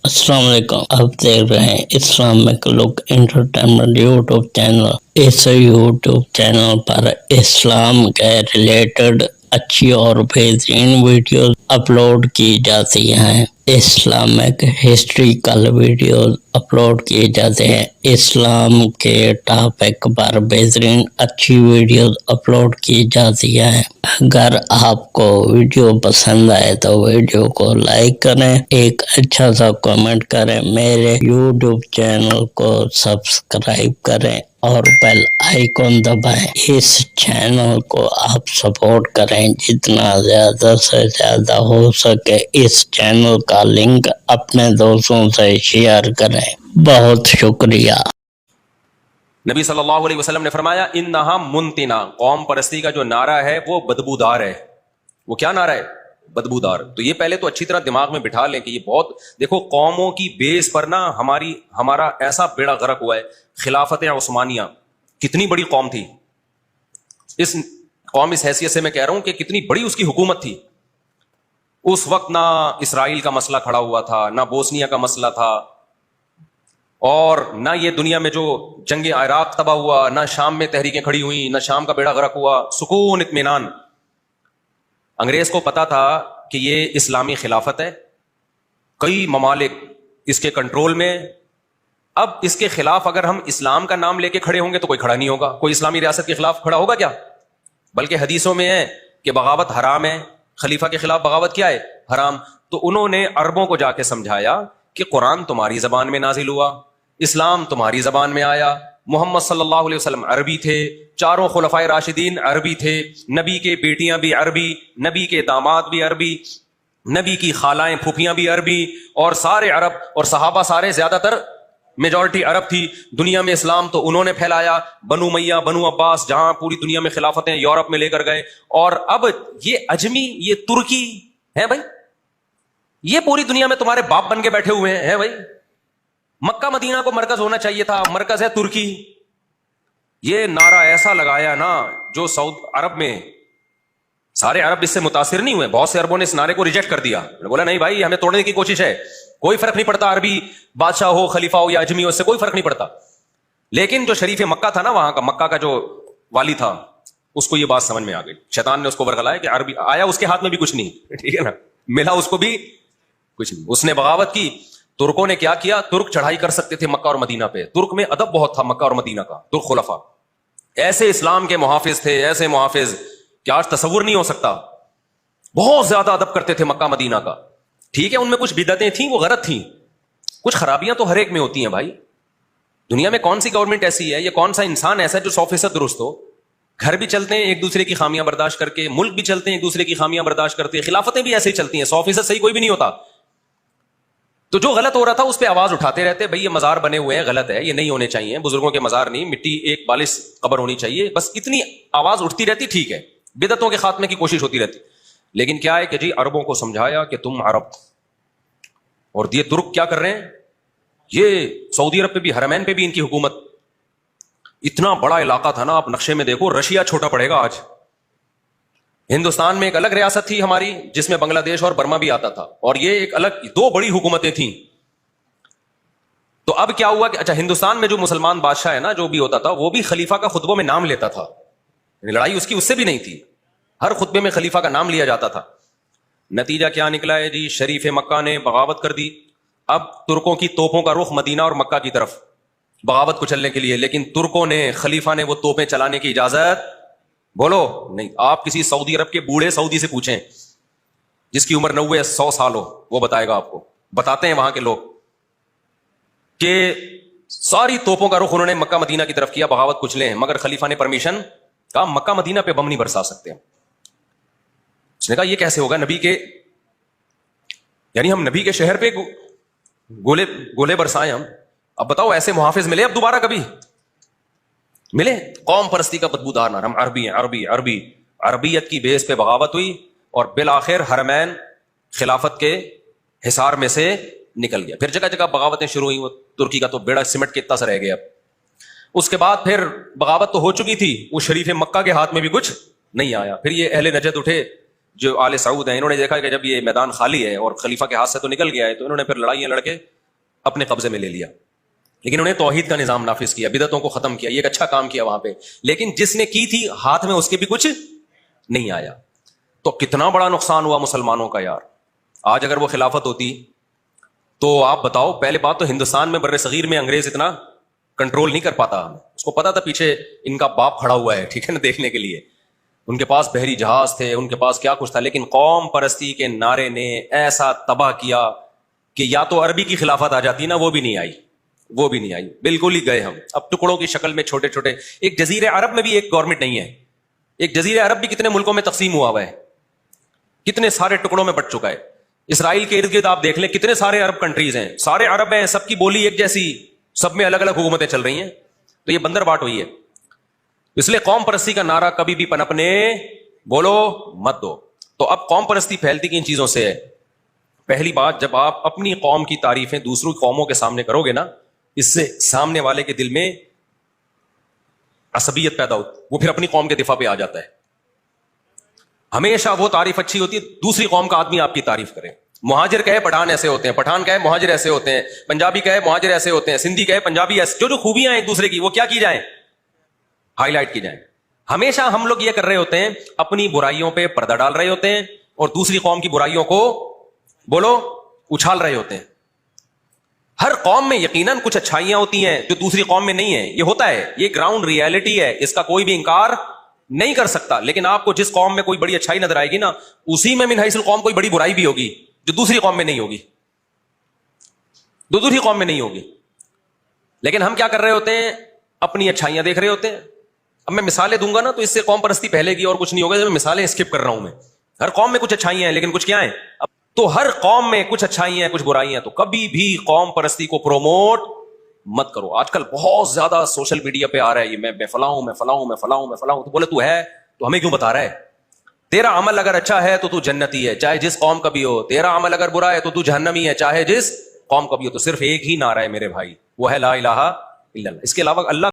السلام علیکم، آپ دیکھ رہے ہیں اسلامک لک انٹرٹینمنٹ یوٹیوب چینل۔ اس یوٹیوب چینل پر اسلام کے ریلیٹڈ اچھی اور بہترین ویڈیوز اپلوڈ کی جاتی ہیں۔ اسلامک ہسٹریکل ویڈیوز اپلوڈ کیے جاتے ہیں۔ اسلام کے ٹاپک پر بہترین اچھی ویڈیوز اپلوڈ کی جاتی ہیں۔ اگر آپ کو ویڈیو پسند آئے تو ویڈیو کو لائک کریں، ایک اچھا سا کمنٹ کریں، میرے یوٹیوب چینل کو سبسکرائب کریں اور بیل آئیکن دبائیں۔ اس چینل کو آپ سپورٹ کریں، جتنا زیادہ سے زیادہ ہو سکے اس چینل کا لنک اپنے دوستوں سے شیئر کریں۔ بہت شکریہ۔ نبی صلی اللہ علیہ وسلم نے فرمایا انہا منتنا، قوم پرستی کا جو نعرہ ہے وہ بدبودار ہے۔ وہ کیا نعرہ ہے؟ بدبودار۔ تو یہ پہلے تو اچھی طرح دماغ میں بٹھا لیں کہ یہ بہت، دیکھو قوموں کی بیس پر نا ہمارا ایسا بیڑا غرق ہوا ہے۔ خلافت عثمانیہ کتنی بڑی قوم تھی، اس قوم اس حیثیت سے میں کہہ رہا ہوں کہ کتنی بڑی اس کی حکومت تھی۔ اس وقت نہ اسرائیل کا مسئلہ کھڑا ہوا تھا، نہ بوسنیا کا مسئلہ تھا، اور نہ یہ دنیا میں جو جنگ عراق تباہ ہوا، نہ شام میں تحریکیں کھڑی ہوئیں، نہ شام کا بیڑا غرق ہوا۔ سکون، اطمینان۔ انگریز کو پتا تھا کہ یہ اسلامی خلافت ہے، کئی ممالک اس کے کنٹرول میں۔ اب اس کے خلاف اگر ہم اسلام کا نام لے کے کھڑے ہوں گے تو کوئی کھڑا نہیں ہوگا، کوئی اسلامی ریاست کے خلاف کھڑا ہوگا کیا؟ بلکہ حدیثوں میں ہے کہ بغاوت حرام ہے، خلیفہ کے خلاف بغاوت کیا ہے؟ حرام۔ تو انہوں نے عربوں کو جا کے سمجھایا کہ قرآن تمہاری زبان میں نازل ہوا، اسلام تمہاری زبان میں آیا، محمد صلی اللہ علیہ وسلم عربی تھے، چاروں خلفائے راشدین عربی تھے، نبی کے بیٹیاں بھی عربی، نبی کے داماد بھی عربی، نبی کی خالائیں پھوپھیاں بھی عربی، اور سارے عرب، اور صحابہ سارے زیادہ تر میجورٹی عرب تھی۔ دنیا میں اسلام تو انہوں نے پھیلایا، بنو امیہ، بنو عباس، جہاں پوری دنیا میں خلافتیں یورپ میں لے کر گئے۔ اور اب یہ اجمی، یہ ترکی ہے بھائی، یہ پوری دنیا میں تمہارے باپ بن کے بیٹھے ہوئے ہیں بھائی۔ مکہ مدینہ کو مرکز ہونا چاہیے تھا، مرکز ہے ترکی۔ یہ نعرہ ایسا لگایا نا جو سعود عرب میں سارے عرب اس سے متاثر نہیں ہوئے، بہت سے عربوں نے اس نعرے کو ریجیکٹ کر دیا، بولا نہیں بھائی ہمیں توڑنے کی کوشش ہے، کوئی فرق نہیں پڑتا عربی بادشاہ ہو، خلیفہ ہو یا اجمی ہو، اس سے کوئی فرق نہیں پڑتا۔ لیکن جو شریف مکہ تھا نا، وہاں کا مکہ کا جو والی تھا، اس کو یہ بات سمجھ میں آ گئی، شیطان نے اس کو ورغلایا کہ عربی آیا، اس کے ہاتھ میں بھی کچھ نہیں، ٹھیک ہے نا، ملا اس کو بھی کچھ نہیں، اس نے بغاوت کی۔ ترکوں نے کیا کیا؟ ترک چڑھائی کر سکتے تھے مکہ اور مدینہ پہ، ترک میں ادب بہت تھا مکہ اور مدینہ کا، ترک خلفاء ایسے اسلام کے محافظ تھے، ایسے محافظ کہ آج تصور نہیں ہو سکتا، بہت زیادہ ادب کرتے تھے مکہ مدینہ کا۔ ٹھیک ہے ان میں کچھ بدعتیں تھیں، وہ غلط تھیں، کچھ خرابیاں تو ہر ایک میں ہوتی ہیں بھائی۔ دنیا میں کون سی گورنمنٹ ایسی ہے یا کون سا انسان ایسا ہے جو 100% درست ہو؟ گھر بھی چلتے ہیں ایک دوسرے کی خامیاں برداشت کر کے، ملک بھی چلتے ہیں ایک دوسرے کی خامیاں برداشت کرتے ہیں، خلافتیں بھی ایسے ہی چلتی ہیں، 100% صحیح کوئی بھی نہیں ہوتا۔ تو جو غلط ہو رہا تھا اس پہ آواز اٹھاتے رہتے، بھئی یہ مزار بنے ہوئے ہیں، غلط ہے، یہ نہیں ہونے چاہیے، بزرگوں کے مزار نہیں، مٹی ایک بالش قبر ہونی چاہیے، بس اتنی آواز اٹھتی رہتی، ٹھیک ہے، بدعتوں کے خاتمے کی کوشش ہوتی رہتی۔ لیکن کیا ہے کہ جی عربوں کو سمجھایا کہ تم عرب، اور یہ ترک کیا کر رہے ہیں، یہ سعودی عرب پہ بھی، حرمین پہ بھی ان کی حکومت، اتنا بڑا علاقہ تھا نا، آپ نقشے میں دیکھو رشیا چھوٹا پڑے گا آج۔ ہندوستان میں ایک الگ ریاست تھی ہماری جس میں بنگلہ دیش اور برما بھی آتا تھا، اور یہ ایک الگ دو بڑی حکومتیں تھیں۔ تو اب کیا ہوا کہ اچھا ہندوستان میں جو مسلمان بادشاہ ہے نا، جو بھی ہوتا تھا وہ بھی خلیفہ کا خطبوں میں نام لیتا تھا، لڑائی اس کی اس سے بھی نہیں تھی، ہر خطبے میں خلیفہ کا نام لیا جاتا تھا۔ نتیجہ کیا نکلا ہے جی؟ شریف مکہ نے بغاوت کر دی۔ اب ترکوں کی توپوں کا رخ مدینہ اور مکہ کی طرف بغاوت کو چلنے کے لیے، لیکن ترکوں نے، خلیفہ نے وہ توپیں چلانے کی اجازت بولو نہیں۔ آپ کسی سعودی عرب کے بوڑھے سعودی سے پوچھیں جس کی عمر 90-100 سال ہو، وہ بتائے گا آپ کو، بتاتے ہیں وہاں کے لوگ کہ ساری توپوں کا رخ انہوں نے مکہ مدینہ کی طرف کیا، بغاوت کچلے ہیں، مگر خلیفہ نے پرمیشن کہا مکہ مدینہ پہ بم نہیں برسا سکتے ہم۔ اس نے کہا یہ کیسے ہوگا، نبی کے، یعنی ہم نبی کے شہر پہ گولے برسائیں ہم؟ اب بتاؤ ایسے محافظ ملے اب دوبارہ کبھی ملے؟ قوم پرستی کا بدبودار نہ، ہم عربی ہیں، عربی عربی، عربیت کی بیس پہ بغاوت ہوئی، اور بالآخر حرمین خلافت کے حصار میں سے نکل گیا۔ پھر جگہ جگہ بغاوتیں شروع ہوئی، وہ ترکی کا تو بیڑا سمٹ کے اتنا سا رہ گیا۔ اس کے بعد پھر بغاوت تو ہو چکی تھی، وہ شریف مکہ کے ہاتھ میں بھی کچھ نہیں آیا۔ پھر یہ اہل نجد اٹھے جو آل سعود ہیں، انہوں نے دیکھا کہ جب یہ میدان خالی ہے اور خلیفہ کے ہاتھ سے تو نکل گیا ہے، تو انہوں نے پھر لڑائیاں لڑ کے اپنے قبضے میں لے لیا, لیکن انہیں توحید کا نظام نافذ کیا, بدعتوں کو ختم کیا, یہ ایک اچھا کام کیا وہاں پہ, لیکن جس نے کی تھی ہاتھ میں اس کے بھی کچھ نہیں آیا. تو کتنا بڑا نقصان ہوا مسلمانوں کا یار. آج اگر وہ خلافت ہوتی تو آپ بتاؤ, پہلے بات تو ہندوستان میں بر صغیر میں انگریز اتنا کنٹرول نہیں کر پاتا, اس کو پتا تھا پیچھے ان کا باپ کھڑا ہوا ہے, ٹھیک ہے نا, دیکھنے کے لیے. ان کے پاس بحری جہاز تھے, ان کے پاس کیا کچھ تھا, لیکن قوم پرستی کے نعرے نے ایسا تباہ کیا کہ یا تو عربی کی خلافت آ جاتی نا, وہ بھی نہیں آئی, وہ بھی نہیں آئی, بالکل ہی گئے ہم. اب ٹکڑوں کی شکل میں چھوٹے چھوٹے, ایک جزیرے عرب میں بھی ایک گورنمنٹ نہیں ہے. ایک جزیرے عرب بھی کتنے ملکوں میں تقسیم ہوا ہے, کتنے سارے ٹکڑوں میں بٹ چکا ہے. اسرائیل کے ارد گرد آپ دیکھ لیں کتنے سارے عرب کنٹریز ہیں, سارے عرب ہیں, سب کی بولی ایک جیسی, سب میں الگ الگ حکومتیں چل رہی ہیں. تو یہ بندر بانٹ ہوئی ہے. اس لیے قوم پرستی کا نعرہ کبھی بھی پنپنے بولو مت دو. تو اب قوم پرستی پھیلتی کن چیزوں سے ہے؟ پہلی بات, جب آپ اپنی قوم کی تعریفیں دوسروں قوموں کے سامنے کرو گے نا, اس سے سامنے والے کے دل میں عصبیت پیدا ہوتی, وہ پھر اپنی قوم کے دفاع پہ آ جاتا ہے. ہمیشہ وہ تعریف اچھی ہوتی ہے دوسری قوم کا آدمی آپ کی تعریف کرے. مہاجر کہے پٹھان ایسے ہوتے ہیں, پٹھان کہے مہاجر ایسے ہوتے ہیں, پنجابی کہے مہاجر ایسے ہوتے ہیں, سندھی کہے پنجابی ایسے, جو جو خوبیاں ہیں ایک دوسرے کی وہ کیا کی جائیں, ہائی لائٹ کی جائیں. ہمیشہ ہم لوگ یہ کر رہے ہوتے ہیں, اپنی برائیوں پہ پردہ ڈال رہے ہوتے ہیں اور دوسری قوم کی برائیوں کو بولو اچھال رہے ہوتے ہیں. ہر قوم میں یقیناً کچھ اچھائیاں ہوتی ہیں جو دوسری قوم میں نہیں ہیں, یہ ہوتا ہے, یہ گراؤنڈ ریئلٹی ہے, اس کا کوئی بھی انکار نہیں کر سکتا. لیکن آپ کو جس قوم میں کوئی بڑی اچھائی نظر آئے گی نا, اسی میں من حیث القوم کوئی بڑی برائی بھی ہوگی جو دوسری قوم میں نہیں ہوگی, دوسری قوم میں نہیں ہوگی. لیکن ہم کیا کر رہے ہوتے ہیں, اپنی اچھائیاں دیکھ رہے ہوتے ہیں. اب میں مثالیں دوں گا نا تو اس سے قوم پرستی پھیلے گی اور کچھ نہیں ہوگا. میں مثالیں اسکپ کر رہا ہوں. میں ہر قوم میں کچھ اچھائیاں ہیں لیکن کچھ کیا ہیں, تو ہر قوم میں کچھ اچھائیاں ہیں کچھ برائیاں. تو کبھی بھی قوم پرستی کو پروموٹ مت کرو. آج کل بہت زیادہ سوشل میڈیا پہ آ رہا ہے یہ, میں فلاں ہوں, میں فلاں ہوں, میں فلاں ہوں, میں فلاں ہوں. تو بولے تو ہے تو ہمیں کیوں بتا رہا ہے؟ تیرا عمل اگر اچھا ہے تو جنتی ہے چاہے جس قوم کا بھی ہو, تیرا عمل اگر برا ہے تو جہنمی ہے چاہے جس قوم کا بھی ہو. تو صرف ایک ہی نعرہ ہے میرے بھائی, وہ ہے لا الہ الا اللہ. اس کے علاوہ اللہ